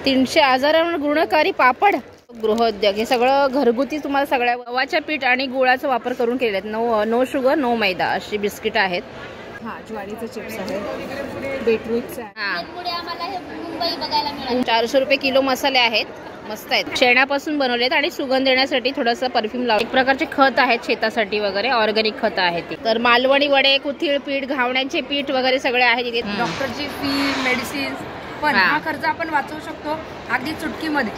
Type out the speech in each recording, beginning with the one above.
300,000 गुणकारी पापड, गृहोद्योग, हे सगळं घरगुती तुम्हाला सगळ्या गव्हाच्या पीठ आणि गुळाचा वापर करून केले आहेत. नो शुगर नो मैदा अशी बिस्किट आहेत. हा ज्वारीचे चिप्स आहेत, बीटरूटचे आहेत. मुंबई बघायला मिळालं. 400 रुपये किलो मसाले आहेत. मस्त आहेत. शेणापासून बनवलेत आणि सुगंध देण्यासाठी थोडंसं परफ्यूम लावलं. एक प्रकारचे खत आहेत शेतासाठी वगैरे, ऑर्गॅनिक खत आहे ती. तर मालवणी वडे, कुथीळ पीठ, घावण्याचे पीठ वगैरे सगळे आहेत इथे. डॉक्टरची फी, मेडिसिन पण हा खर्च आपण वाचवू शकतो अगदी चुटकीमध्ये.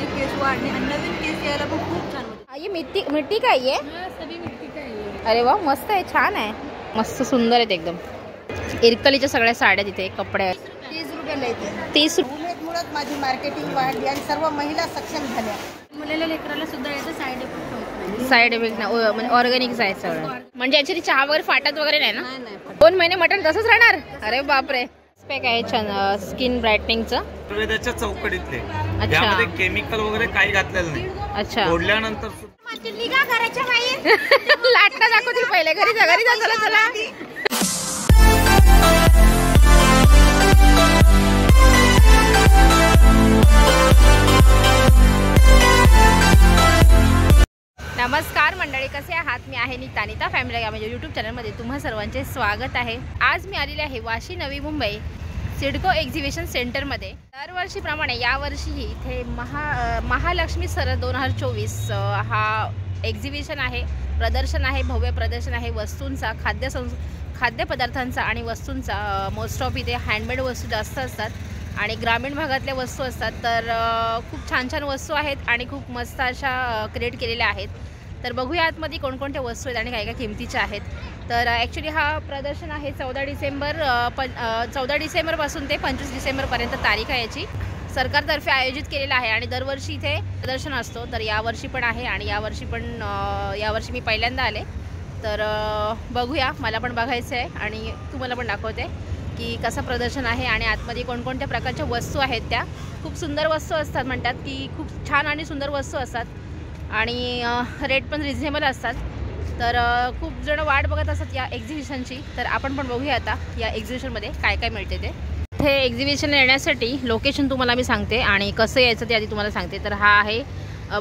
केस वाढणे आणि नवीन केस यायला पण खूप छान होते. ये मिट्टी का ये? सभी मिट्टी का आहे. अरे वा, मस्त आहे, छान आहे, मस्त सुंदर आहेत एकदम. इरकलीच्या सगळ्या साड्या तिथे, कपडे आहेत. 30 रुपयाला येते. 30 मुळात माझी मार्केटिंग वाढली आणि सर्व महिला सक्षम झाल्या. मुलाला लेकराला सुद्धा याचा साईड इफेक्ट होत नाही. साईड इफेक्ट म्हणजे ऑर्गॅनिक आहे सगळं. म्हणजे याची चहा वगैरे फाटत वगैरे नाही ना? नाही. 2 महिने मटण तसंच राहणार? अरे बापरे. पॅक आहे छान स्किन ब्राईटनिंगचं. आयुर्वेदाच्या चौकटीतले, यामध्ये केमिकल वगैरे काही घातलेलं नाही. अच्छा. फोडल्यानंतर लाटणं दाखवतील पहिले. घरी जा चला. नमस्कार मंडळी, कसे आहात? मी आहे नीता फॅमिली या माझ्या यूट्यूब चॅनलमध्ये तुम्हा सर्वांचे स्वागत आहे. आज मी आलेले आहे वाशी नवी मुंबई सिडको एक्झिबिशन सेंटरमध्ये. दरवर्षीप्रमाणे यावर्षीही इथे महालक्ष्मी सरस 2024 हा एक्झिबिशन आहे, प्रदर्शन आहे, भव्य प्रदर्शन आहे वस्तूंचा, खाद्यपदार्थांचा आणि वस्तूंचा. मोस्ट ऑफ इथे हँडमेड वस्तू जास्त असतात आणि ग्रामीण भागातल्या वस्तू असतात. तर खूप छान वस्तू आहेत आणि खूप मस्त अशा क्रिएट केलेल्या आहेत. तर बघूया आतमध्ये कोणकोणत्या वस्तू आहेत आणि काय किमतीच्या आहेत. तर ॲक्च्युली हा प्रदर्शन आहे 14 डिसेंबरपासून ते 25 डिसेंबरपर्यंत तारीख आहे याची. सरकारतर्फे आयोजित केलेला आहे आणि दरवर्षी इथे प्रदर्शन असतो. तर यावर्षी पण आहे आणि यावर्षी मी पहिल्यांदा आले. तर बघूया, मला पण बघायचं आहे आणि तुम्हाला पण दाखवते की कसं प्रदर्शन आहे आणि आतमध्ये कोणकोणत्या प्रकारच्या वस्तू आहेत. त्या खूप सुंदर वस्तू असतात, म्हणतात की खूप छान आणि सुंदर वस्तू असतात आणि रेट पण रिझनेबल असतात. तर खूप जण वाट बघत असतात या एक्झिबिशनची. तर आपण पण बघूया आता या एक्झिबिशनमध्ये काय काय मिळते ते. हे एक्झिबिशन येण्यासाठी लोकेशन तुम्हाला मी सांगते आणि कसं यायचं ते आधी तुम्हाला सांगते. तर हा आहे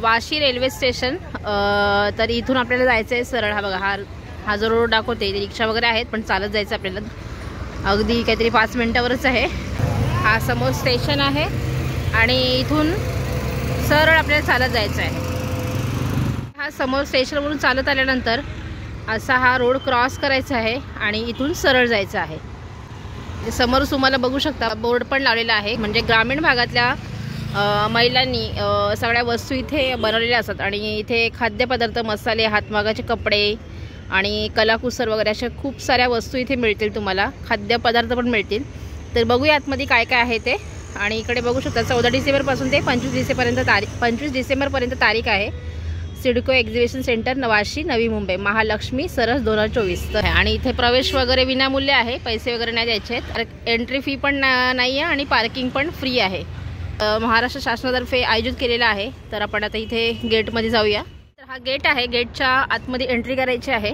वाशी रेल्वे स्टेशन. तर इथून आपल्याला जायचं आहे सरळ. हा बघा, हा जो रोड दाखवते, रिक्षा वगैरे आहेत पण चालत जायचं आपल्याला. अगदी काहीतरी 5 मिनिटावरच आहे. हा समोर स्टेशन आहे आणि इथून सरळ आपल्याला चालत जायचं आहे. हा समोर स्टेशनवरून चालत आल्यानंतर असा हा रोड क्रॉस करायचा आहे आणि इथून सरळ जायचं आहे. समोर तुम्हाला बघू शकता बोर्ड पण लावलेला आहे. म्हणजे ग्रामीण भागातल्या महिलांनी सगळ्या वस्तू इथे बनवलेल्या असतात आणि इथे खाद्यपदार्थ, मसाले, हातमागाचे कपडे आणि कलाकुसर वगैरे अशा खूप साऱ्या वस्तू इथे मिळतील तुम्हाला. खाद्यपदार्थ पण मिळतील. तर बघूया आतमध्ये काय काय आहे ते. आणि इकडे बघू शकता 14 डिसेंबरपासून ते 25 डिसेंबरपर्यंत तारीख आहे. सिडको एक्झिबिशन सेंटर वाशी नवी मुंबई, महालक्ष्मी सरस 2024. आणि इथे प्रवेश वगैरे विनामूल्य आहे, पैसे वगैरे नाही द्यायचे आहेत. एंट्री फी पण नाही आहे आणि पार्किंग पण फ्री आहे. महाराष्ट्र शासनातर्फे आयोजित केलेला आहे. तर आपण आता इथे गेटमध्ये जाऊया. तर हा गेट आहे, गेटच्या आतमध्ये एंट्री करायची आहे.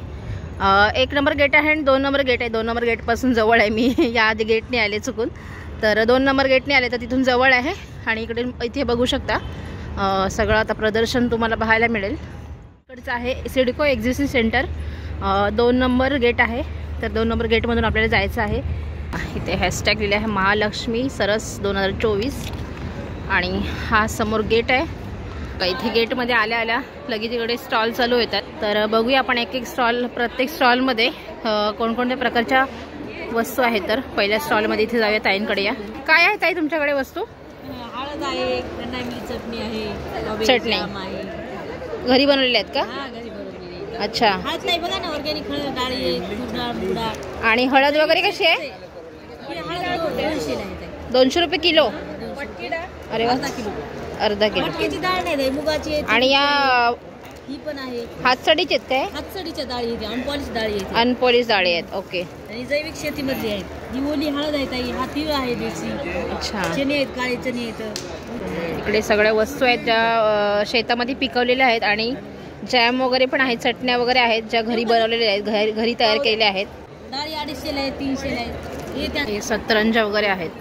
1 नंबर गेट आहे आणि 2 नंबर गेट आहे. 2 नंबर गेटपासून जवळ आहे. मी या आधी गेटने आले चुकून, तर 2 नंबर गेटने आले तर तिथून जवळ आहे. आणि इथे बघू शकता सगळं आता प्रदर्शन तुम्हाला पाहायला मिळेल. इकडचं आहे CIDCO exhibition centre. 2 number gate आहे. तर 2 नंबर गेटमधून आपल्याला जायचं आहे. इथे हॅशटॅग लिहिले आहे महालक्ष्मी सरस 2024 आणि हा समोर गेट आहे. इथे गेटमध्ये आल्या लगेच इकडे स्टॉल चालू होतात. तर बघूया आपण एक स्टॉल, प्रत्येक स्टॉलमध्ये कोणकोणत्या प्रकारच्या वस्तू आहेत. तर पहिल्या स्टॉलमध्ये इथे जाऊया. ताईंकडे या. काय आहे ताई तुमच्याकडे वस्तू? हळद आहे, चटणी आहे, चटणी घरी बनवलेल्या आहेत का? घरी बनवलेली. अच्छा. हळद नाही बघा ना, ऑर्गॅनिक हळद, डाळी आहे, डाळ, मुडा. आणि हळद वगैरे कशी आहे? हळद 200 आहे. 200 रुपये किलो. अरे वा, अर्धा किलो. मटक्याची डाळ नाही, मुगाची आहे. आणि या ही पण आहे. हातसडीचे आहेत काय? हातसडीच्या डाळी आहेत, अनपॉलिश डाळी आहेत. अनपॉलिश डाळी आहेत. ओके. आणि जैविक शेतीमधली आहेत. ही ओली हळद आहे ताई, हा तीळ आहे देशी. अच्छा. चणे आहेत, काळे चणे आहेत. इकडे सगळ्या वस्तू आहेत ज्या शेतामध्ये पिकवलेल्या आहेत आणि जॅम वगैरे पण आहेत, चटण्या वगैरे आहेत ज्या घरी बनवलेल्या आहेत, घरी तयार केलेल्या आहेत. डाळी 250 आहेत, 300 आहेत. हे त्या हे सतरंजा वगैरे आहेत.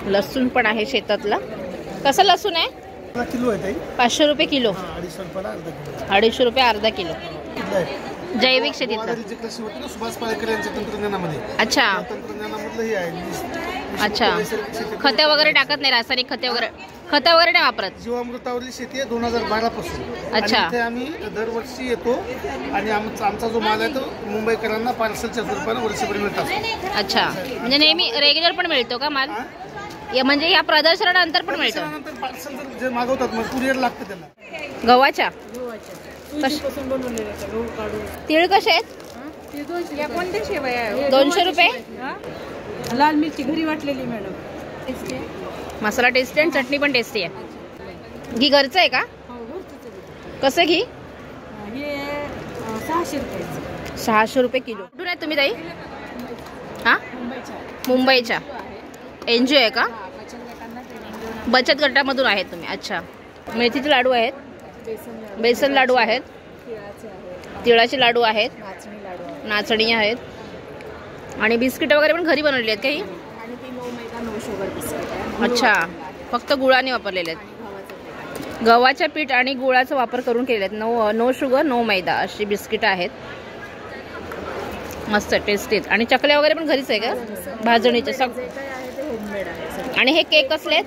लसूण पण आहे शेतातला. कसं लसूण आहे? किलो आहे ताई. 500 रुपये किलो. 250 रुपयाला अर्धा किलो. 250 रुपये अर्धा किलो. जैविक शेतीतलं. वाघारीची कृषी होती ना सुभाष पालेकर यांच्या तंत्रज्ञानामध्ये. अच्छा त्या तंत्रज्ञानामधलं हे आहे. अच्छा. खते वगैरे टाकत नाही, रासायनिक खते वगैरे नाही वापरत. जीवामृतावरील शेती आहे 2012 पासून. अच्छा. आणि इथे आम्ही दरवर्षी येतो आणि आमचा जो माल आहे तो मुंबईकरांना पार्सलच्या स्वरूपाने वर्षभर मिळतात. अच्छा, म्हणजे नेहमी रेग्युलर पण मिळतो का माल? म्हणजे या प्रदर्शनानंतर पण मिळतो. त्यानंतर पार्सल जे मागवतात मग कुरिअर लागतं त्यांना. गव्हाच्या तीळ कसे आहेत? 200 रुपये. लाल मिरची घरी वाटलेली मॅडम. मसाला टेस्टी आणि चटणी पण टेस्टी आहे. घी घरचं आहे का? कसं घी? हे 600 रुपये. 600 रुपये किलो. कुठून आहे तुम्ही ताई? हा, मुंबईच्या. NGO आहे का? बचत गटामधून आहेत तुम्ही. अच्छा. मेथीचे लाडू आहेत, बेसन लाडू आहेत, तिळाचे लाडू आहेत, नाचणी आहेत आणि बिस्किट वगैरे पण घरी बनवलेली आहेत काही. अच्छा, फक्त गुळाने वापरलेले आहेत. गव्हाच्या पीठ आणि गुळाचा वापर करून केले आहेत. नो शुगर नो मैदा अशी बिस्किट आहेत. मस्त टेस्टी आहेत. आणि चकल्या वगैरे पण घरीच आहे का? भाजणीचे आणि हे केक कसले आहेत?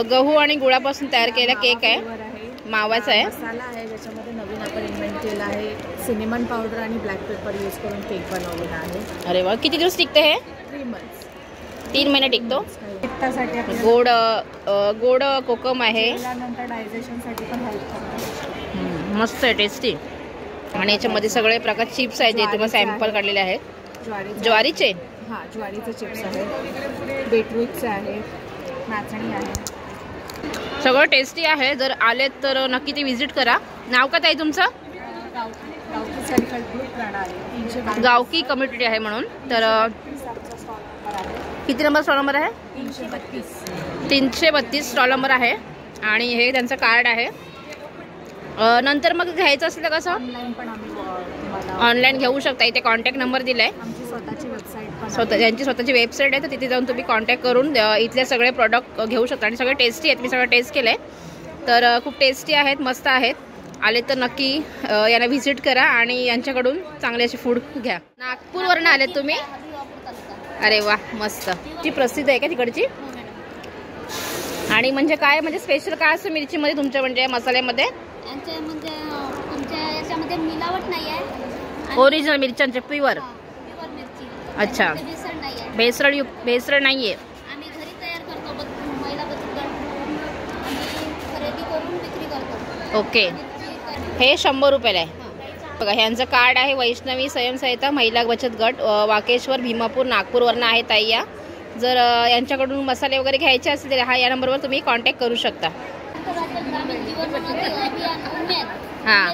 गहू आणि गुळापासून तयार केलेला केक आहे. मावाचा आहे. मसाला आहे ज्याच्यामध्ये नवीन आपण इन्व्हेंट केला आहे. सिनेमन पावडर आणि ब्लॅक पेपर यूज करून केक बनवलेला आहे. अरे वा, किती दिवस टिकते हे? 3 months. 3 महिने टिकतो. पित्तासाठी गोड कोकम आहे. नंतर डायजेशनसाठी पण हेल्प करतो. मस्त आहे, टेस्टी. आणि याच्यामध्ये सगळे प्रकार चिप्स आहेत जे तुम्हाला सॅम्पल काढलेले आहेत. ज्वारीचे. हां, ज्वारीचे चिप्स आहेत, बीटरूटचे आहेत, नाचणी आहे. सगळं टेस्टी आहे. जर आलेत तर नक्की ते व्हिजिट करा. नाव का ताई तुमचं? गावठी सर्कल ग्रुप प्रणाली 332. गावकी कम्युनिटी आहे म्हणून. तर किती नंबर स्टॉल नंबर आहे? 332 स्टॉल नंबर आहे. आणि हे त्यांचं कार्ड आहे. नंतर मग घ्यायचं असेल तर कसं? ऑनलाईन पण आम्ही तुम्हाला ऑनलाईन घेऊ शकता. इथे कॉन्टॅक्ट नंबर दिला आहे. आमची स्वतःची वेबसाईट पण त्यांची स्वतःची वेबसाईट आहे, तर तिथे जाऊन तुम्ही कॉन्टॅक्ट करून इथले सगळे प्रॉडक्ट घेऊ शकता. आणि सगळे टेस्टी आहेत. मी सगळं टेस्ट केलं आहे, तर खूप टेस्टी आहेत, मस्त आहेत. आले तर नक्की यांना व्हिजिट करा आणि यांच्याकडून चांगले असे फूड घ्या. नागपूरवरून आलेत तुम्ही? अरे वा, मस्त. ती प्रसिद्ध आहे का तिकडची? आणि म्हणजे काय, म्हणजे स्पेशल काय असतं मिरचीमध्ये तुमच्या, म्हणजे मसाल्यामध्ये? तुमच्या याच्यामध्ये मिलावट नाही आहे. ओरिजिनल मिरच्यांचे प्युअर. अच्छा. भेसळ नाहीये. आम्ही घरी तयार करतो. महिला बचत गट खरेदी करून विक्री करतो. ओके. हे 100 रुपयाला आहे बघा. ह्यांचं कार्ड आहे वैष्णवी स्वयंसहायता महिला बचत गट, वाकेश्वर, भीमापूर, नागपूरवरनं आहे ताई या. जर यांच्याकडून मसाले वगैरे घ्यायचे असतील तर या नंबरवर तुम्ही कॉन्टॅक्ट करू शकता. हां,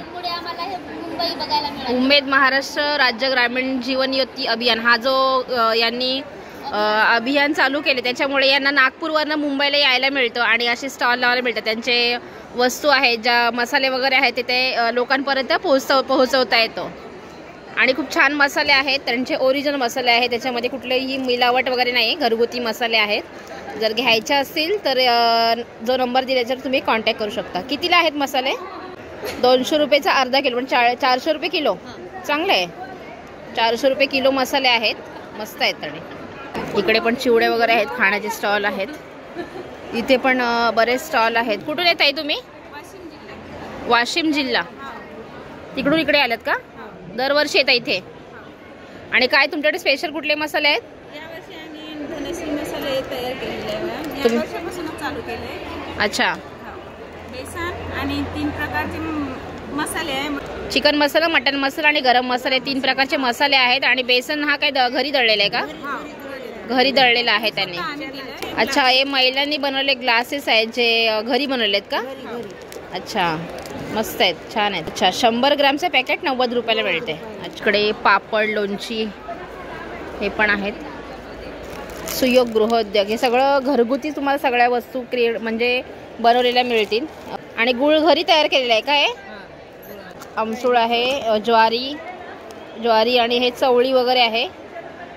उमेद महाराष्ट्र राज्य ग्रामीण जीवन ज्योती अभियान हा जो यांनी अभियान चालू केले, त्याच्यामुळे यांना नागपूरवरनं मुंबईला यायला मिळतं आणि असे स्टॉल लावायला मिळतात. त्यांचे वस्तू आहेत, ज्या मसाले वगैरे आहेत ते लोकांपर्यंत पोहोचवता येतो. आणि खूप छान मसाले आहेत. त्यांचे ओरिजिनल मसाले आहेत, त्याच्यामध्ये कुठलेही मिलावट वगैरे नाही. घरगुती मसाले आहेत. जर घ्यायचे असतील तर जो नंबर दिला त्याच्यावर तुम्ही कॉन्टॅक्ट करू शकता. कितीला आहेत मसाले? 200 रुपयेचा अर्धा किलो, पण 400 रुपये किलो. चांगलं आहे. 400 रुपये किलो मसाले आहेत, मस्त आहेत. आणि इकडे पण चिवडे वगैरे आहेत, खाण्याचे स्टॉल आहेत. इथे पण बरेच स्टॉल आहेत. कुठून येत आहे तुम्ही? वाशिम जिल्हा. तिकडून इकडे आलात का? दरवर्षी येता इथे. आणि काय तुमच्याकडे स्पेशल कुठले मसाले आहेत? यावर्षी आम्ही धनश्री मसाले तयार केलेले आहे मॅम. या वर्षापासूनच चालू केले. अच्छा. बेसन आणि 3 प्रकारचे मसाले आहे. चिकन मसाला, मटन मसाला आणि गरम मसाले 3 प्रकारचे मसाले आहेत. आणि बेसन हा काय घरी दळलेला आहे का? घरी दळलेला आहे त्यांनी. अच्छा, हे महिलांनी बनवले ग्लासेस आहेत जे घरी बनवलेत का? अच्छा, मस्त आहेत, छान आहेत. अच्छा, 100 ग्रामचं पॅकेट 90 रुपयाला मिळते. इकडे पापड, लोणची हे पण आहेत. सुयोग गृहोद्योग हे सगळं घरगुती तुम्हाला सगळ्या वस्तू म्हणजे बनवलेल्या मिळतील. आणि गुळ घरी तयार केलेला आहे का? हे आमसूळ आहे, ज्वारी आणि हे चवळी वगैरे आहे.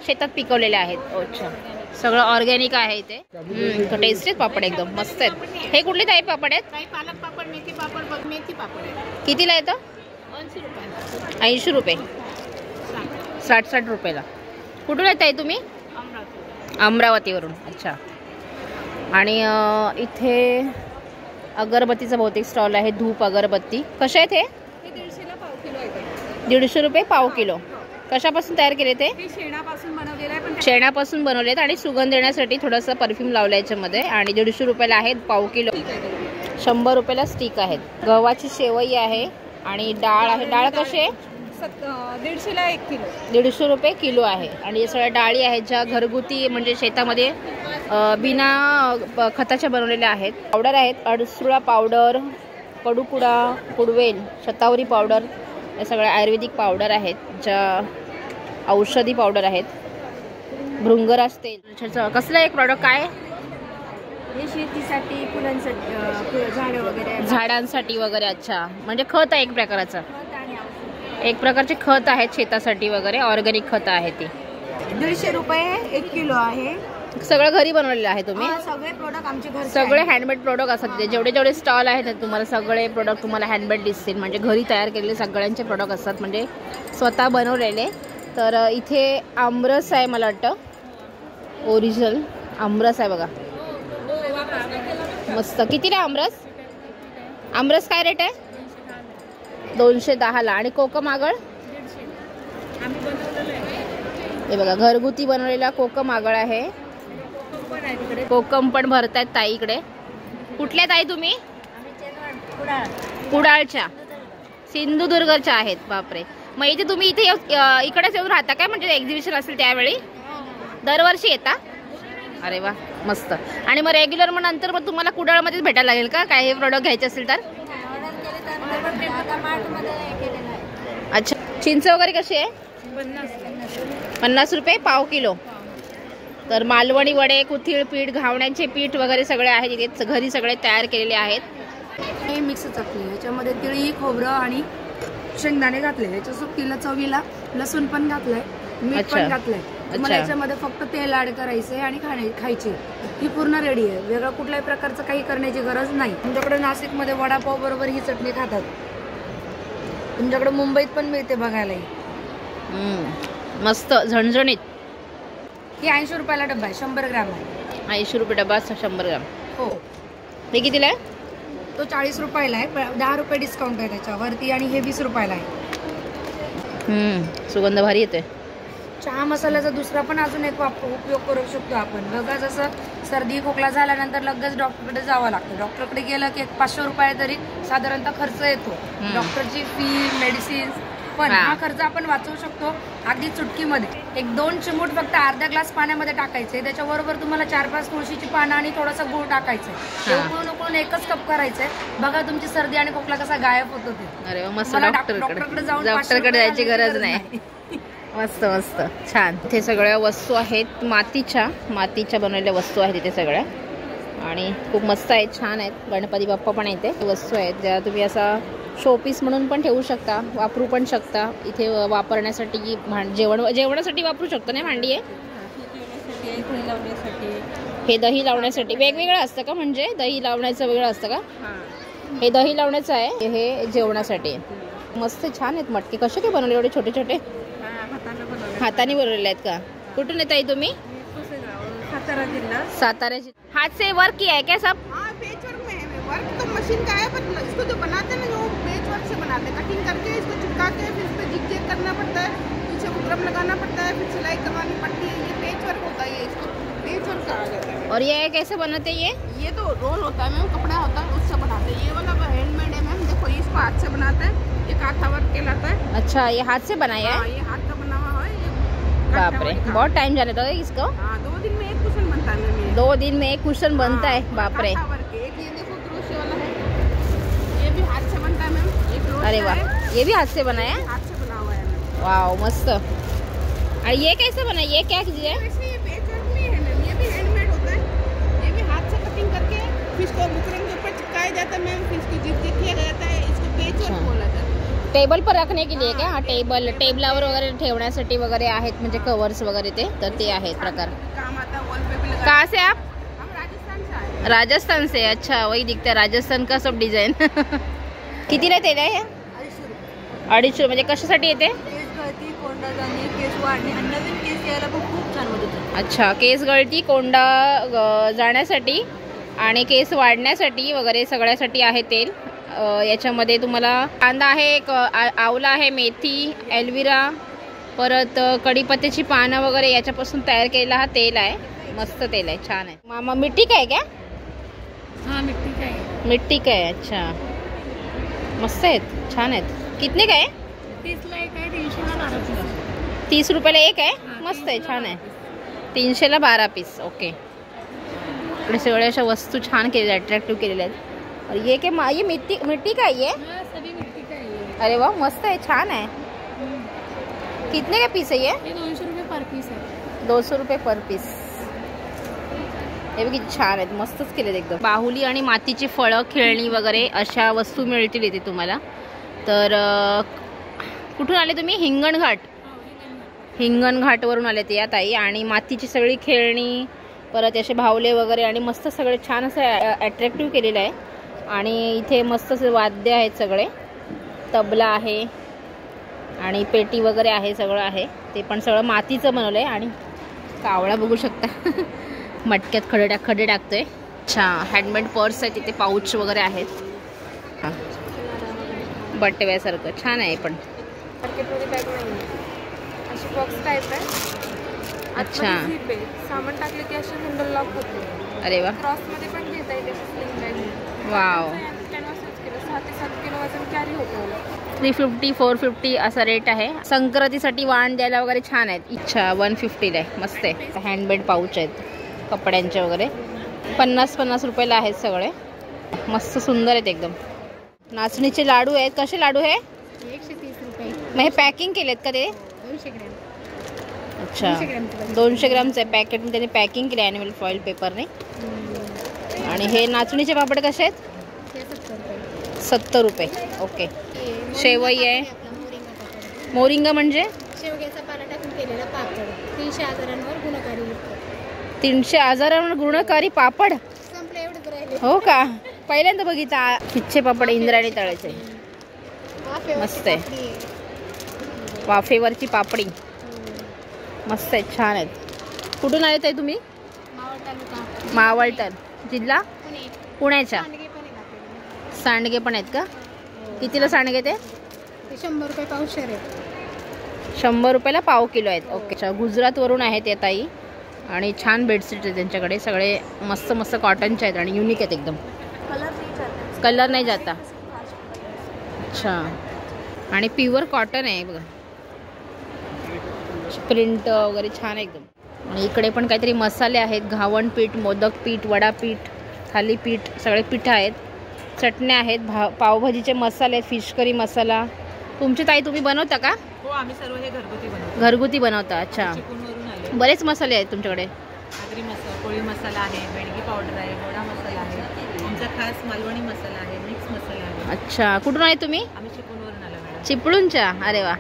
शेतात पिकवलेले आहेत. अच्छा, सगळं ऑर्गॅनिक आहे इथे. टेस्टी आहेत पापड, एकदम मस्त आहेत. हे कुठले ताई पापड आहेत? पालक पापड, मेथी पापड, मेथी पापड आहे. कितीला येतं? 80 रुपये. 80 रुपये. 60 रुपयाला. कुठून येत आहे तुम्ही? अमरावतीवरून. अच्छा. आणि इथे अगरबत्तीचा बहुतेक स्टॉल आहे. धूप अगरबत्ती कशा आहेत हे? 150ला पाव किलो आहे. 150 रुपये पाव किलो. कशापासून तयार केले ते? शेणापासून बनवलेलं आहे, पण शेणापासून बनवलेत आणि सुगंध देण्यासाठी थोडासा परफ्यूम लावला याच्यामध्ये. आणि 150 रुपयाला आहेत पाव किलो. 100 रुपयाला स्टिक आहेत. गव्हाची शेवई आहे आणि डाळ आहे. डाळ कशी आहे? 150ला 1 किलो. 150 रुपये किलो आहे. आणि या सगळ्या डाळी आहेत ज्या घरगुती म्हणजे शेतामध्ये बिना खताच्या बनवलेल्या आहेत. पावडर आहेत. अडसुळा पावडर, कडुकुडा, कुडवेल, शतावरी पावडर, या सगळ्या आयुर्वेदिक पावडर आहेत ज्या औषधी पावडर आहेत. भृंगराज तेल. कसलं एक प्रॉडक्ट काय? हे शेतीसाठी, फुलांसाठी, झाडं वगैरे, झाडांसाठी वगैरे. अच्छा, म्हणजे खत आहे एक प्रकाराचं. एक प्रकारचे खत आहेत शेतासाठी वगैरे, ऑर्गॅनिक खत आहे ती. 150 रुपये 1 किलो आहे. सगळं घरी बनवलेलं आहे तुम्ही? सगळे प्रोडक्ट आमचे घरचे सगळे हँडमेड प्रोडक्ट असतात तिथे. जेवढे जेवढे स्टॉल आहेत ना तुम्हाला सगळे प्रोडक्ट तुम्हाला हँडमेड दिसतील. म्हणजे घरी तयार केलेले सगळ्यांचे प्रोडक्ट असतात, म्हणजे स्वतः बनवलेले. तर इथे आमरस आहे, मला वाटतं ओरिजिनल आमरस आहे बघा, मस्त. कितीला आमरस? आमरस काय रेट आहे? 210ला. आणि कोकम आगळ? हे बघा, घरगुती बनवलेला कोकम आगळ आहे. कोकम पण भरतायत ताई इकडे. कुठल्या ताई तुम्ही? कुडाळच्या, सिंधुदुर्गच्या आहेत. बापरे. मग इथे तुम्ही इकडेच येऊन राहता काय? म्हणजे एक्झिबिशन असेल त्यावेळी दरवर्षी येता? अरे वा, मस्त. आणि मग रेग्युलर मग नंतर मग तुम्हाला कुडाळमध्येच भेटायला लागेल का काय हे प्रोडक्ट घ्यायचे असेल तर? अच्छा. चिंच वगैरे कशी आहे? 50 रुपये पाव किलो. तर मालवणी वडे, कुथीळ पीठ, घावण्याचे पीठ वगैरे सगळे आहेत इथे घरी सगळे तयार केलेले आहेत. हे मिक्स चटणी, याच्यामध्ये तिळी, खोबरं आणि शेंगदाणे घातले. याच्या सुकीला चवीला लसूण पण घातलंय, मीठ पण घातलंय. तुम्हाला याच्यामध्ये फक्त तेल ऍड करायचंय आणि खायची. ही पूर्ण रेडी आहे. वेगळं कुठल्याही प्रकारचं काही करण्याची गरज नाही. तुमच्याकडे नाशिकमध्ये वडापाव बरोबर ही चटणी खातात. तुमच्याकडे मुंबईत पण मिळते बघायला. मस्त झणझणीत. ही 80 रुपयाला डब्बा आहे, 100 ग्रॅम आहे. 80 रुपये डब्बा, 100 ग्राम. हो. हे कितीला आहे? तो 40 रुपयाला आहे, 10 रुपये डिस्काउंट आहे त्याच्यावरती. आणि हे 20 रुपयाला आहे. सुगंध भारी येतोय. चहा मसाल्याचा दुसरा पण अजून एक उपयोग करू शकतो आपण. बघा, जसं सर्दी खोकला झाल्यानंतर लगेच डॉक्टरकडे जावं लागतं. डॉक्टरकडे गेलं की 500 रुपये तरी साधारणतः खर्च येतो. डॉक्टरची फी, मेडिसिन, पण हा खर्च आपण वाचवू शकतो अगदी चुटकीमध्ये. 1-2 चिमूट फक्त अर्धा ग्लास पाण्यामध्ये टाकायचे. त्याच्याबरोबर तुम्हाला 4-5 तुळशीची पानं आणि थोडासा गुळ टाकायचंय. उकळून एकच कप करायचंय. बघा तुमची सर्दी आणि खोकला कसा गायब होतो ते. अरे मस्त. डॉक्टरकडे जायची गरज नाही. मस्त मस्त, छान. इथे सगळ्या वस्तू आहेत मातीच्या बनवलेल्या वस्तू आहेत इथे सगळ्या. आणि खूप मस्त आहेत, छान आहेत. गणपती बाप्पा पण इथे वस्तू आहेत ज्या तुम्ही असा शोपीस म्हणून पण ठेवू शकता, वापरू पण शकता. इथे वापरण्यासाठी जेवणासाठी वापरू शकतो ना. भांडी आहे हे दही लावण्यासाठी. वेगवेगळं असतं का? म्हणजे दही लावण्याचं वेगळं असतं का? हे दही लावण्याचं आहे, हे जेवणासाठी. मस्त छान आहेत मटके. कसे काय बनवले एवढे छोटे छोटे? हाताने बनवलेले आहेत का? कुठून येत आहे तुम्ही? सातारा जिला. सातारा जिल्हा. हाथ से वर्क किया है क्या सब? हाँ, पेच वर्क में है. वर्क तो मशीन का है, पर इसको जो बनाते हैं ना, जो पेच वर्क से बनाते हैं. कटिंग करके इसको चिपकाते हैं, फिर इस पे जिग करना पड़ता है, पीछे बुकरम लगाना पड़ता है, फिर सिलाई करवानी पड़ती है. ये पेच वर्क होता है. ये इसको पेच वर्क कहा जाता है. और ये कैसे बनाते हैं? ये तो रोल होता है मैम, कपड़ा होता है, उससे बनाते हैं. ये वाला हैंडमेड है मैम. देखो, इसको हाथ से बनाते हैं. ये काथा वर्क कहलाता है. अच्छा, ये हाथ से बनाया है? ये हाथ का बना हुआ है. बाप रे, बहुत टाइम जाने दो इसको. 2 दिन में एक कुशन बनता है मैम. 2 दिन में एक कुशन बनता है. बाप रे. एक ये देखो क्रोशे वाला है, ये भी हाथ से बनता है मैम. एक क्रोशा. अरे वाह, ये भी हाथ से बनाया है? हाथ से बना हुआ है मैम. वाह, मस्त. और ये कैसे बना? ये क्या चीज है? वैसे ये पेच वर्क में है मैम. ये भी हैंडमेड होता है. ये भी हाथ से कटिंग करके फिर इसको बुकरम के ऊपर चिपकाया जाता है मैम. फिर इसको जिग किया जाता है. इसको पेच वर्क बोला जाता है. टेबल पर रखने के लिए क्या? हाँ, टेबलावर वगैरह ठेवण्यासाठी वगैरे आहेत, म्हणजे कवर्स वगैरे ते, तर ते आहेत प्रकार. काम आता वॉल पे भी लगा. कहाँ से आप? हम राजस्थान से आए. राजस्थान से. अच्छा, वही दिखता है राजस्थान का सब डिझाईन. कितीला तेल आहे हे? 250. म्हणजे कशासाठी येते? केस गळती, कोंडा जाणे, केस वाढणे आणि नवीन केस यायला पण खूप छान मदत होते. अच्छा, केस गळती, कोंडा जाण्यासाठी आणि केस वाढण्यासाठी वगैरे सगळ्यासाठी आहे तेल. याच्यामध्ये तुम्हाला कांदा आहे, आवला आहे, मेथी, एल्विरा, परत कढीपत्त्याची पानं वगैरे याच्यापासून तयार केलेला हा तेल आहे. मस्त तेल आहे, छान आहे. मामा मिट्टी काय क्या? हाँ, मिट्टी का है. मिट्टी काय? अच्छा, मस्त आहेत, छान आहेत. कितने काय? 30ला एक आहे, 300ला 12 पीस. 30 रुपयाला एक आहे. मस्त आहे, छान आहे. 300ला 12 पीस. ओके. इकडे सगळ्या अशा वस्तू छान केलेल्या, अट्रॅक्टिव्ह केलेल्या आहेत. और ये क्या? ये मिट्टी का ये? सभी मिट्टी का है. अरे वाह, मस्त आहे, छान आहे. कितने का पीस है ये? 200 रुपये पर पीस है. 200 रुपये पर पीस. हे बघ किती छान आहेत, मस्तच केलेत एकदम. बाहुली आणि मातीची फळं, खेळणी वगैरे अशा वस्तू मिळतील इथे तुम्हाला. तर कुठून आले तुम्ही? हिंगणघाट. हिंगणघाटवरून आले ते या ताई. आणि मातीची सगळी खेळणी, परत असे भावले वगैरे आणि मस्त सगळे छान असं अट्रॅक्टिव्ह केलेलं आहे. आणि इथे मस्त असे वाद्य आहेत सगळे, तबला आहे आणि पेटी वगैरे आहे, सगळं आहे. ते पण सगळं मातीचं बनवलं आहे. आणि कावळा बघू शकता मटक्यात खडे टाकतोय. अच्छा, हँडमेड पर्स आहे तिथे, पाऊच वगैरे आहेत. हां, बटव्यासारखं छान आहे. पण मार्केटमध्ये पॅक नाही आहे, अशी बॉक्स टाईप आहे. अच्छा, सामान टाकले की असे हँडल लॉक होते. अरे वा, क्रॉसमध्ये पण घेता येते sling bag. Wow. Canvas use केलं, 6 ते 7 किलो वजन कॅरी होतं. 350, 450 असा रेट आहे. संक्रांतीसाठी वाण द्यायला वगैरे छान आहेत. अच्छा, 150ला आहे, मस्त आहे. हँडमेड पाऊच आहेत कपड्यांचे वगैरे. 50 रुपयाला आहेत सगळे, मस्त सुंदर आहेत एकदम. नाचणीचे लाडू आहेत. कसे लाडू आहे? 130 रुपये. मग हे पॅकिंग केलेत का ते? 200 ग्रॅम. अच्छा, 200 ग्रामचं आहे पॅकेट. त्यांनी पॅकिंग केलं ॲनिमल फॉईल पेपरने. आणि हे नाचणीचे पापड कसे आहेत? 70 रुपये. ओके. शेवई आहे. मोरिंगा म्हणजे शेवग्याचा पाला टाकून केलेला पापड 300 आजारांवर गुणकारी. 300 आजारांवर गुणकारी पापड. संपलं, एवढंच राहिले. हो का? पहिल्यांदा बघितला. खिच्चे पापड इंद्रायणी तळायचे, मस्त आहे. वाफेवरची पापडी मस्त आहे, छान आहेत. कुठून आले ताई तुम्ही? मावळ तालुका, मावळतर जिल्हा पुणे. पुण्याच्या. सांडगे पण आहे आपल्याकडे. सांडगे पण आहेत का? कितीला सांडगे ते? ते 100 रुपये पावशेर आहे. 100 रुपयाला पाव किलो आहेत. ओके. अच्छा, गुजरातवरून आहेत या ताई. आणि छान बेडशीट आहे त्यांच्याकडे, सगळे मस्त मस्त कॉटनचे आहेत आणि युनिक आहेत एकदम. कलर नाही जाता. अच्छा, आणि प्युअर कॉटन आहे बघा, प्रिंट वगैरे छान एकदम. आणि इकडे पण काहीतरी मसाले आहेत. घावण पीठ, मोदक पीठ, वडापीठ, थालीपीठ, सगळे पीठ आहेत. चटण्या आहेत, पावभाजीचे मसाले आहेत, फिश करी मसाला. तुमची ताई तुम्ही बनवता का? हो, आम्ही सर्व हे घरगुती बनवतो. घरगुती बनवता. अच्छा, चिकूनवरून आले. बरेच मसाले आहेत तुमच्याकडे. आगरी मसाला, पोळी मसाला आहे, बेडगी पावडर आहे, गोडा मसाला आहे, आमचा खास मालवणी मसाला आहे, मिक्स मसाला आहे. अच्छा, कुठून आहे तुम्ही? आम्ही चिकूनवरून आलो मॅडम. चिपळूणच्या? अरे वा,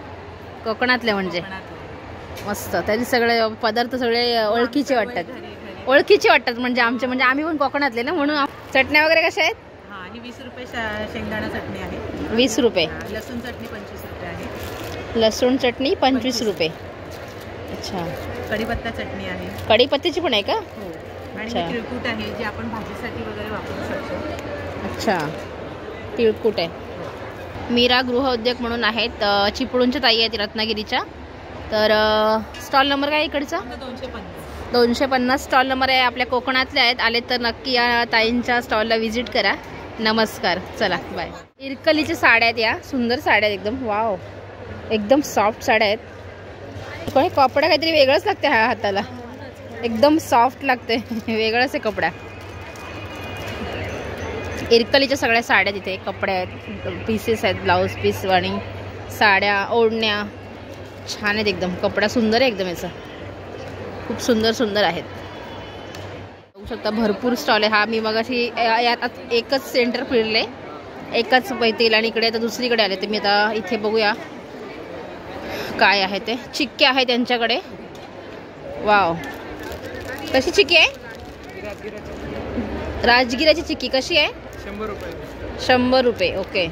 कोकणातले म्हणजे मस्त. तरी सगळे पदार्थ सगळे ओळखीचे वाटतात. ओळखीचे वाटतात म्हणजे आमचे, म्हणजे आम्ही पण कोकणातले ना, म्हणून. चटण्या वगैरे कशा आहेत? हां, ही 20 रुपये शेंगदाणा चटणी आहे. 20 रुपये. लसूण चटणी 25 रुपये आहे. लसूण चटणी 25 रुपये. अच्छा, कढीपत्ता चटणी आहे. कढीपत्त्याची पण आहे का? हो. आणि अच्छा. तिळकूट आहे, जे आपण भाजीसाठी वगैरे वापरू शकतो. अच्छा, तिळकूट आहे. मीरा गृहउद्योग म्हणून आहेत, चिपळूणच्या ताई आहेत रत्नागिरीच्या. तर स्टॉल नंबर काय इकडचा? 250 स्टॉल नंबर आहे. आपल्या कोकणातले आहेत, आले तर नक्की या ताईंच्या स्टॉलला व्हिजिट करा. नमस्कार, चला बाय. इरकलीच्या साड्या आहेत, या सुंदर साड्या आहेत एकदम. वाव, एकदम सॉफ्ट साड्या आहेत. कोणी कपडा काहीतरी वेगळंच लागते ह्या हाताला, एकदम सॉफ्ट लागते, वेगळंच आहे कपडा. इरकलीच्या सगळ्या साड्या तिथे, कपडे आहेत, पीसेस आहेत, ब्लाऊज पीस आणि साड्या, ओढण्या छान आहेत एकदम. कपडा सुंदर आहे एकदम, याचा खूप सुंदर सुंदर आहेत. बघू शकता भरपूर स्टॉल आहे. हा मी मगाशी यात एकच सेंटर फिरले एकच पैतील. आणि इकडे आता दुसरीकडे आले. तर मी आता इथे बघूया काय आहे ते. चिक्की आहे त्यांच्याकडे. वाव, कशी चिक्की आहे? राजगिराची चिक्की कशी आहे? 100 रुपये. 100 रुपये. ओके.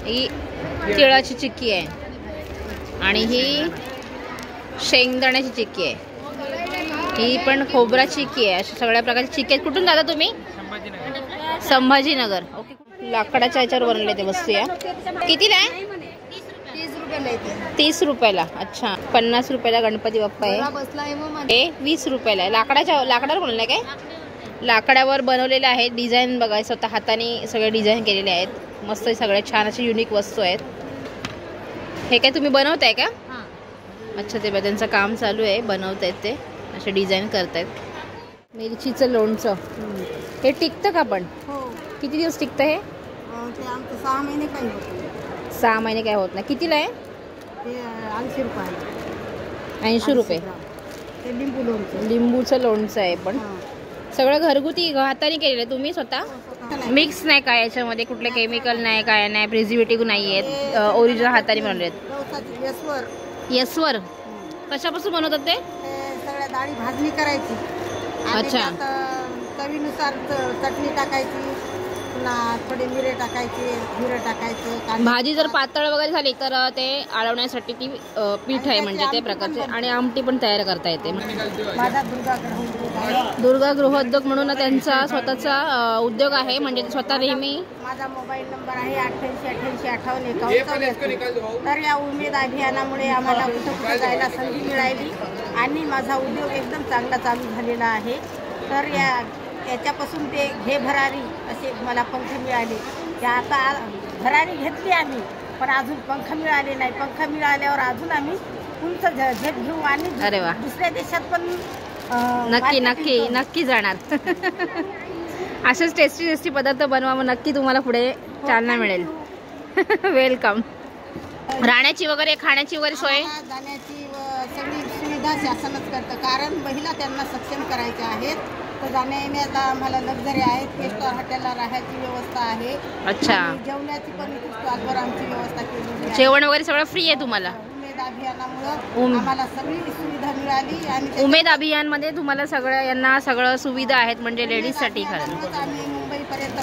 ही तिळाची चिक्की आहे आणि ही शेंगदाण्याची चिक्की आहे. ही पण खोबरा चिक्की आहे. अशा सगळ्या प्रकारची चिक्की आहेत. कुठून जाता तुम्ही? संभाजीनगर. ओके. लाकडाच्या याच्यावर बनवले ते वस्तू या. कितीला आहे? 30 रुपयाला. अच्छा. 50 रुपयाला गणपती बाप्पा आहे. 20 रुपयाला आहे. लाकडावर बनवलं काय? लाकडावर बनवलेले आहेत. डिझाईन बघा, स्वतः हाताने सगळे डिझाईन केलेले आहेत. मस्त सगळे छान असे युनिक वस्तू आहेत. हे काय तुम्ही बनवताय का? अच्छा, ते त्यांचं काम चालू आहे. बनवतायत ते, असे डिझाईन करतायत. मिरचीचं लोणचं हे टिकतं का पण? किती दिवस टिकतं हे? 6 महिने काही होत 6 महिने काय होत नाही. कितीला आहे? 80 रुपये. 80 रुपये. ते लिंबू लोणचं. लिंबूचं लोणचं आहे. पण सगळं घरगुती हाताने केलेलं आहे तुम्ही स्वतः? मिक्स नाही काय याच्यामध्ये? कुठले केमिकल नाही, काय नाही, प्रिझर्वेटिव्ह नाही आहेत. ओरिजिनल हाताने बनवले आहेत. यस्वर. कशापासून बनवतात ते? सगळ्या डाळी भाजणी करायची. अच्छा. चवीनुसार चटणी टाकायची, पुन्हा थोडे मिरे टाकायचे, जिरं टाकायचं. भाजी जर पातळ वगैरे झाली तर ते आळवण्यासाठी ती पीठ आहे म्हणजे ते प्रकारचे. आणि आमटी पण तयार करता येते. माझा दुर्गा गृहोद्योग म्हणून त्यांचा स्वतःचा उद्योग आहे. म्हणजे स्वतः नेहमी. माझा मोबाईल नंबर आहे 88885851. तर या उमेद अभियानामुळे आम्हाला कुठं कुठं जायला संधी मिळाली आणि माझा उद्योग एकदम चांगला चालू झालेला आहे. तर याच्यापासून ते घे भरारी असे मला पंख मिळाले. त्या आता भरारी घेतली आम्ही, पण अजून पंख मिळाले नाही. पंख मिळाल्यावर अजून आम्ही उंच झेप घेऊ आणि दुसऱ्या देशात पण नक्की नक्की नक्की जाणार. असेच टेस्टी पदार्थ बनवा, मग नक्की तुम्हाला पुढे चालना मिळेल. वेलकम. राहण्याची वगैरे खाण्याची वगैरे सोय? जाण्याची सगळी सुविधा शासनच करतं, कारण महिला त्यांना सक्षम करायच्या आहेत. तर जाण्या येण्याचा आम्हाला लक्झरी आहे. 3 स्टार हॉटेलला राहायची व्यवस्था आहे. अच्छा. जेवणाची पण स्टॉलवर आमची व्यवस्था केलेली आहे. जेवण वगैरे सगळं फ्री आहे तुम्हाला? उमेद अभियानामुळे आम्हाला सगळी सुविधा मिळाली. आणि उमेद अभियानमध्ये तुम्हाला सगळ्यांना सगळं सुविधा आहेत म्हणजे लेडीजसाठी. खरं आम्ही मुंबईपर्यंत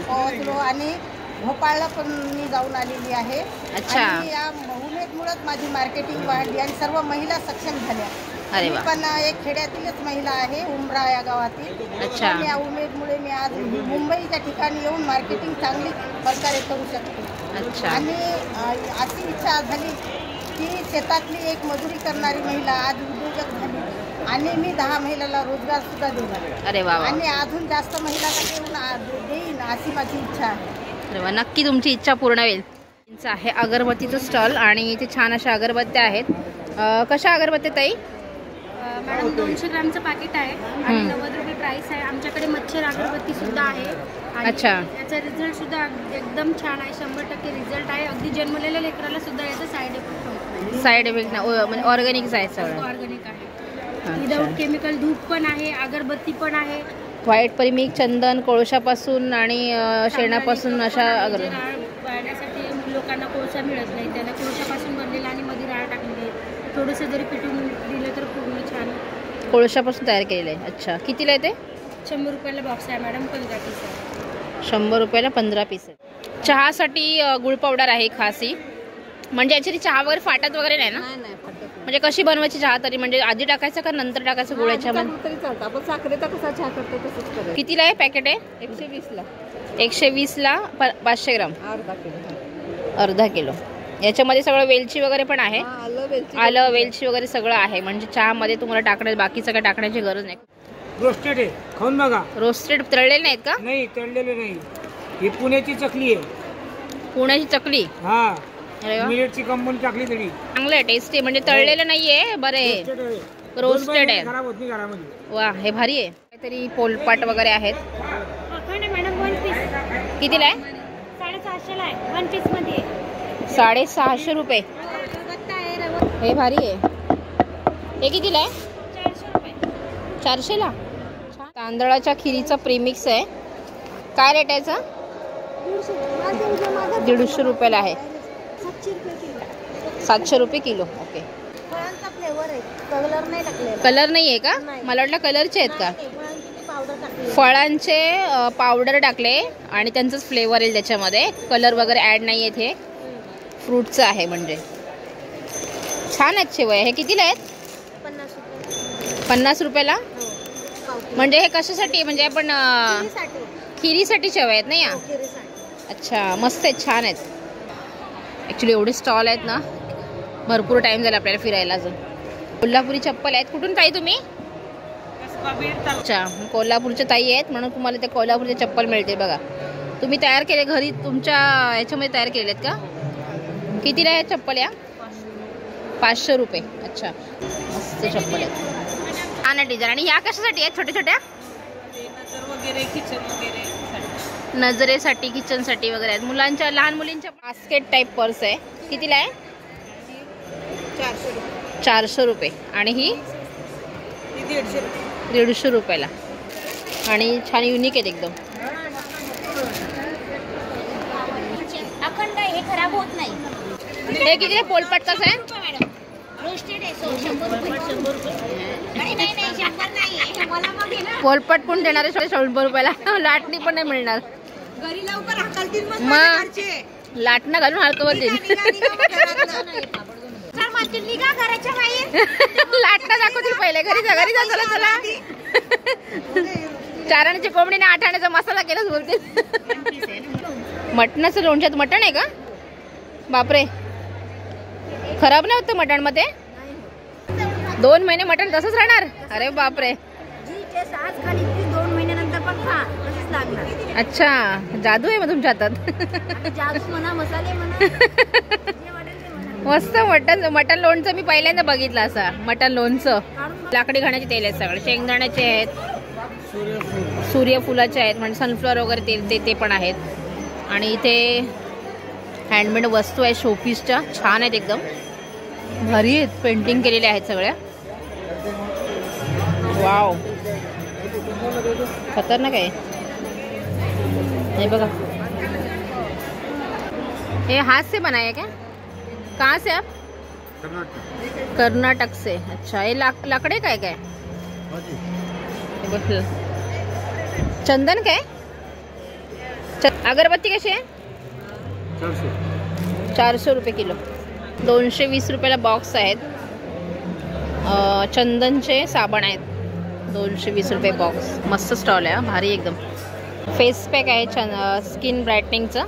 पोहोचलो आणि भोपाळला पण मी जाऊन आलेली आहे. अच्छा. आणि या उमेदमुळेच माझी मार्केटिंग वाढली आणि सर्व महिला सक्षम झाल्या. अरे वा. पण एक खेड्यातीलच महिला आहे, उमरा या गावातील. अच्छा. या उमेदमुळे मी आज मुंबईच्या ठिकाणी येऊन मार्केटिंग चांगली प्रकारे करू शकते. अच्छा. आणि अशी इच्छा झाली की शेतातली एक मजुरी करणारी महिला आज उद्योजक झाली आणि मी 10 महिलांना रोजगार सुद्धा देणार. अरे वा. आणि अजून जास्त महिलांना देईन अशी माझी इच्छा आहे. अरे वा, नक्की तुमची इच्छा पूर्ण होईल. आहे अगरबत्तीचं स्टॉल आणि इथे छान अशा अगरबत्त्या आहेत. कशा अगरबत्त्या ताई? मॅडम 200 ग्रामचं पाकिट आहे आणि 90 रुपये प्राइस आहे. आमच्याकडे मच्छर अगरबत्ती सुद्धा आहे. अच्छा. याचा रिझल्ट सुद्धा एकदम छान आहे. 100% रिझल्ट आहे. अगदी जन्मलेल्या लेकराला सुद्धा याचा साईड इफेक्ट होत नाही. साईड इफेक्ट म्हणजे ऑर्गॅनिक आहे सगळं? ऑर्गॅनिक आहे. Without chemical. धूप पण आहे, अगरबत्ती पण आहे. व्हाईट परिमिक, चंदन, कोळशापासून आणि शेणापासून अशा राळ वाळण्यासाठी लोकांना कोळसा मिळत नाही, त्याला कोळशापासून बनलेला आणि मध्ये राळ टाकलेली आहे. थोडंसं जरी पिटून दिलं तर पूर्ण छान कोळशापासून तयार केलेलं आहे. अच्छा. कितीला आहे ते? 100 रुपयाला बॉक्स आहे मॅडम. 15 पीस आहे. 100 रुपयाला 15 पीस आहे. चहासाठी गुळ पावडर आहे खासी. म्हणजे याची चहा वगैरे फाटत वगैरे नाही ना? नाही फाटत. म्हणजे कशी बनवायची चहा तरी? म्हणजे आधी टाकायचं का नंतर टाकायचं गुळाच्या मध्ये? तरी चालतं. आपण साखरेचा कसा चहा करतो तसंच करायचं. कितीला आहे पॅकेट आहे? 120ला. 120ला 500 ग्राम. अर्धा किलो. अर्धा किलो. याच्यामध्ये सगळं वेलची वगैरे पण आहे. आलं वेलची वगैरे सगळं आहे. म्हणजे चहामध्ये तुम्हाला टाकण्यात बाकी सगळं टाकण्याची गरज नाही. रोस्टेड आहे, खाऊन बघा. रोस्टेड तळलेले नाहीत का? नाही, तळलेले नाही. ही पुण्याची चकली आहे. पुण्याची चकली? हा. अरे वा. मिलेटची कंपनी टाकली तरी चांगलं आहे, टेस्टी. म्हणजे तळलेलं नाहीये. बरं आहे, रोस्टेड आहे. खराब होत नाही घरामध्ये. वा, हे भारी आहे. काहीतरी पोलपाट वगैरे आहेत. मॅडम 1 पीस कितीला आहे? 650 आहे. 1 पीस मध्ये 650 रुपये. हे भारी आहे. हे कितीला आहे? 400 रुपये. 400ला. तांदळाच्या खिरीचा प्रीमिक्स आहे. काय रेट आहे याचा? 150 रुपयाला आहे. 700 रुपये किलो. ओके. फळांचा फ्लेवर आहे, कलर नाही टाकलेला. कलर नाही आहे का? मला वाटलं कलरचे आहेत का? फळांचे पावडर टाकले आणि त्यांचंच फ्लेवर येईल त्याच्यामध्ये. कलर वगैरे ॲड नाही आहेत. हे फ्रूटचं आहे म्हणजे. छान आहेत शेवया. हे कितीला आहेत? 50 रुपयाला. म्हणजे हे कशासाठी? म्हणजे आपण खिरीसाठी शेवया आहेत ना या? अच्छा, मस्त आहेत, छान आहेत. ॲक्च्युली एवढे स्टॉल आहेत ना, भरपूर टाईम झाला आपल्याला फिरायला. अजून कोल्हापुरी चप्पल आहेत. कुठून ताई तुम्ही? अच्छा, कोल्हापूरच्या ताई आहेत म्हणून तुम्हाला त्या कोल्हापूरचे चप्पल मिळते. बघा, तुम्ही तयार केले घरी तुमच्या ह्याच्यामध्ये तयार केले आहेत का? कितीला आहे चप्पल या? 500 रुपये. अच्छा, मस्त चप्पल आहेत, छान आहे डिझाईन. आणि ह्या कशासाठी आहेत? छोट्या छोट्या नजरेसाठी, किचनसाठी वगैरे आहेत. मुलांच्या, लहान मुलींच्या बास्केट टाईप पर्स आहे. कितीला आहे? 400 रुपये. आणि ही 150 रुपयाला. आणि छान युनिक आहेत एकदम. अखंड हे खराब होत नाही. हे किती? पोलपाट कसं आहे? रोस्टेड आहे 100 रुपये. नाही 100 नाही. मला मग घे ना. पोलपाट कोण देणार आहे 100 रुपयाला? लाटणी पण नाही मिळणार. घरी लवकर हाकलतील मग लाटणं घालून हलकवत देईल. निघा घराच्या बाहेर. लाटणं दाखवतील पहिले. घरी जा, घरी जा, चला चला. 4 आण्याची कोंबडीने 8 आण्याचा मसाला केलाच बोलतील. मटणाचं लोणच्यात मटण आहे का? बापरे, खराब नाही होतं मटण मध्ये? 2 महिने मटण तसंच राहणार? अरे बापरे. आज खाली 2 महिन्यानंतर पण खा, तसंच लागणार. अच्छा, जादू आहे मग तुमच्या हातात. जादू म्हणा, मसाले म्हणा. मस्त मटण लोणचं मी पहिल्यांदा बघितलं. असा मटण लोणचं. लाकडी घाण्याचे तेल आहेत सगळे. शेंगदाण्याचे आहेत, सूर्यफुलाचे आहेत, म्हणजे सनफ्लॉवर वगैरे तेल ते पण आहेत. आणि इथे हँडमेड वस्तू आहे शोपीसच्या. छान आहेत एकदम, भारी आहेत. पेंटिंग केलेल्या आहेत सगळ्या. वाव, खतरनाक आहे. हे बघा, हे हाथ से बनाया क्या? कहाँ से आप? कर्नाटक से. अच्छा, ये लाकड़े काय काय? चंदन काय? अगरबत्ती कशी आहे? 400 रुपये किलो. 220 रुपयाला बॉक्स आहेत. चंदनचे साबण आहेत, 220 रुपये बॉक्स. मस्त स्टॉल आहे, भारी एकदम. फेस पॅक आहे स्किन ब्राईटनिंगचं.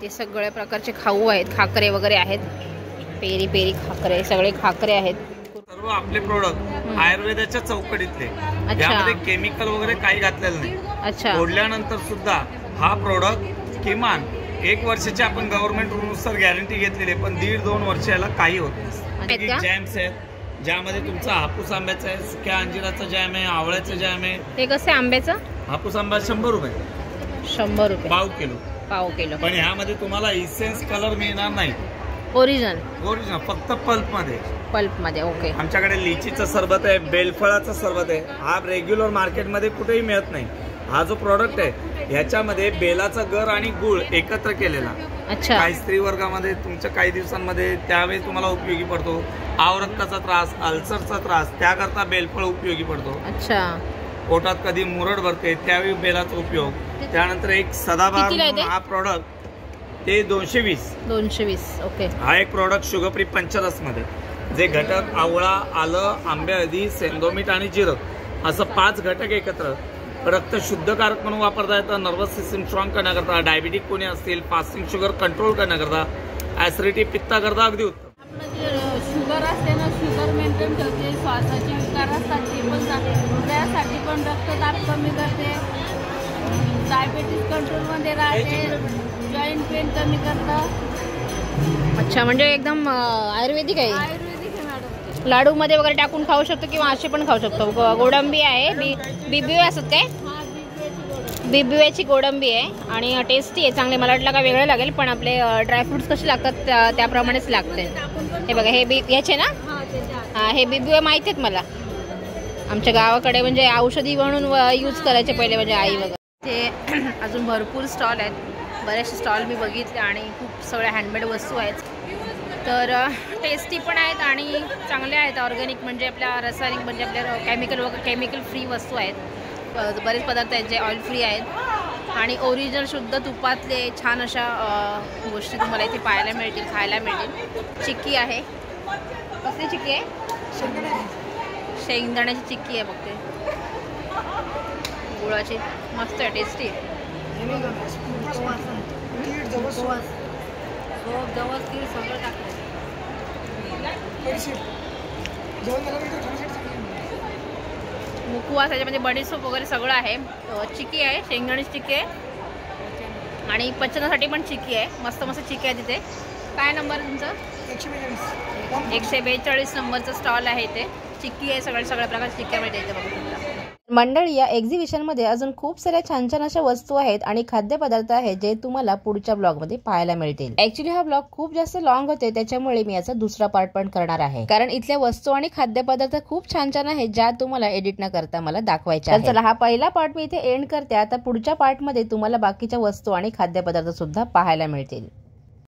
ते सगळ्या प्रकारचे खाऊ आहेत, खाकरे वगैरे आहेत. पेरी पेरी खाकरे, सगळे खाकरे आहेत. सर्व आपले प्रोडक्ट आयुर्वेदाच्या चौकटीतले. यामध्ये केमिकल वगैरे काही घातलेलं नाही. अच्छा, फोडल्यानंतर सुद्धा हा प्रोडक्ट किमान 1 वर्षाची आपण गव्हर्नमेंट रूलनुसार गॅरंटी घेतलेली आहे, पण 1.5-2 वर्ष याला काही होत नाही. जॅम्स आहेत, ज्यामध्ये तुमचा हापूस आंब्याचा आहे, सुक्या अंजिराचा जॅम आहे, आवळ्याचा जॅम आहे. ते कसं आहे आंब्याचं? हापूस आंबा 100 रुपये. 100 रुपये पाव किलो. पाव किलो. पण ह्यामध्ये तुम्हाला इसेन्स कलर मिळणार नाही. ओरिजिनल फक्त पल्प मध्ये. पल्प मध्ये. ओके. आमच्याकडे लिचीचं सरबत आहे, बेलफळाचं सरबत आहे. हा रेग्युलर मार्केटमध्ये कुठेही मिळत नाही. हा जो प्रोडक्ट आहे ह्याच्यामध्ये बेलाचा गर आणि गुळ एकत्र केलेला. अच्छा. काही स्त्री वर्गामध्ये तुमच्या काही दिवसांमध्ये त्यावेळी तुम्हाला उपयोगी पडतो. आवरक्ताचा त्रास, अल्सरचा त्रास, त्याकरता बेलफळ उपयोगी पडतो. अच्छा. पोटात कधी मुरड भरते त्यावेळी बेलाचा उपयोग. त्यानंतर एक सदाबहार हा प्रोडक्ट, ते 220. ओके. हा एक प्रोडक्ट शुगर फ्री पंचरस मध्ये, जे घटक आवळा, आलं, आंबे, हळदी, सेंदो मीठ आणि जिरं असं 5 घटक एकत्र रक्त शुद्धकारक म्हणून वापरता येतं. नर्वस सिस्टम स्ट्रॉंग करण्याकरता, डायबिटिक कोणी असतील, फास्टिंग शुगर कंट्रोल करण्याकरता, ऍसिडिटी पित्ताकरता अगदी उत्तम. शुगर असते ना, शुगर मेंटेन ठेवते. श्वासाचे विकार असतात ते पण जाते. हृदयासाठी पण रक्तदाब कमी करते. डायबिटीस कंट्रोलमध्ये राहते. जॉईंट पेन कमी करतं. अच्छा, म्हणजे एकदम आयुर्वेदिक आहे. आयुर्वेदिक आहे मॅडम. लाडू मध्ये वगैरे टाकून खाऊ शकतो किंवा असे पण खाऊ शकतो. गोडंबी आहे, बिबिवे असत काय? बिबिवेची गोडंबी आहे आणि टेस्टी आहे, चांगले. मला वाटलं का वेगळं लागेल, पण आपले ड्रायफ्रुट्स कसे लागतात त्याप्रमाणेच लागते. हे बघा, हे याचे ना? हा, हे बिबिवे माहिती आहेत मला. आमच्या गावाकडे म्हणजे औषधी म्हणून यूज करायचे पहिले म्हणजे आई वगैरे. ते अजून भरपूर स्टॉल आहेत. बरेचसे स्टॉल मी बघितले आणि खूप सगळ्या हँडमेड वस्तू आहेत. तर टेस्टी पण आहेत आणि चांगल्या आहेत. ऑर्गॅनिक म्हणजे आपल्या रासायनिक म्हणजे आपल्या केमिकल फ्री वस्तू आहेत. बरेच पदार्थ आहेत जे ऑइल फ्री आहेत आणि ओरिजिनल शुद्ध तुपातले छान अशा गोष्टी तुम्हाला इथे पाहायला मिळतील, खायला मिळतील. चिक्की आहे. कसली चिक्की आहे? शेंगदाण्याची चिक्की आहे बघते. गुळाची मस्त आहे, टेस्टी आहे. मुकुवास त्याच्यामध्ये बडीसोप वगैरे सगळं आहे. चिक्की आहे, शेंगदाण्याची चिक्की आहे आणि पचनासाठी पण चिक्की आहे. मस्त मस्त चिक्की आहे तिथे. काय नंबर तुमचं? 142 नंबरचं स्टॉल आहे इथे. चिक्की आहे, सगळ्या प्रकारच्या चिक्क्या मिळते इथे बघू तुम्हाला. मंडळी, या एक्झिबिशनमध्ये अजून खूप साऱ्या छान छान अशा वस्तू आहेत आणि खाद्यपदार्थ आहेत जे तुम्हाला पुढच्या ब्लॉगमध्ये पाहायला मिळतील. ऍक्च्युली हा ब्लॉग खूप जास्त लॉंग होते, त्याच्यामुळे मी याचा दुसरा पार्ट पण करणार आहे, कारण इथल्या वस्तू आणि खाद्यपदार्थ खूप छान छान आहेत ज्या तुम्हाला एडिट न करता मला दाखवायच्या आहेत. चला, हा पहिला पार्ट मी इथे एंड करते. आता पुढच्या पार्टमध्ये तुम्हाला बाकीच्या वस्तू आणि खाद्यपदार्थ सुद्धा पाहायला मिळतील.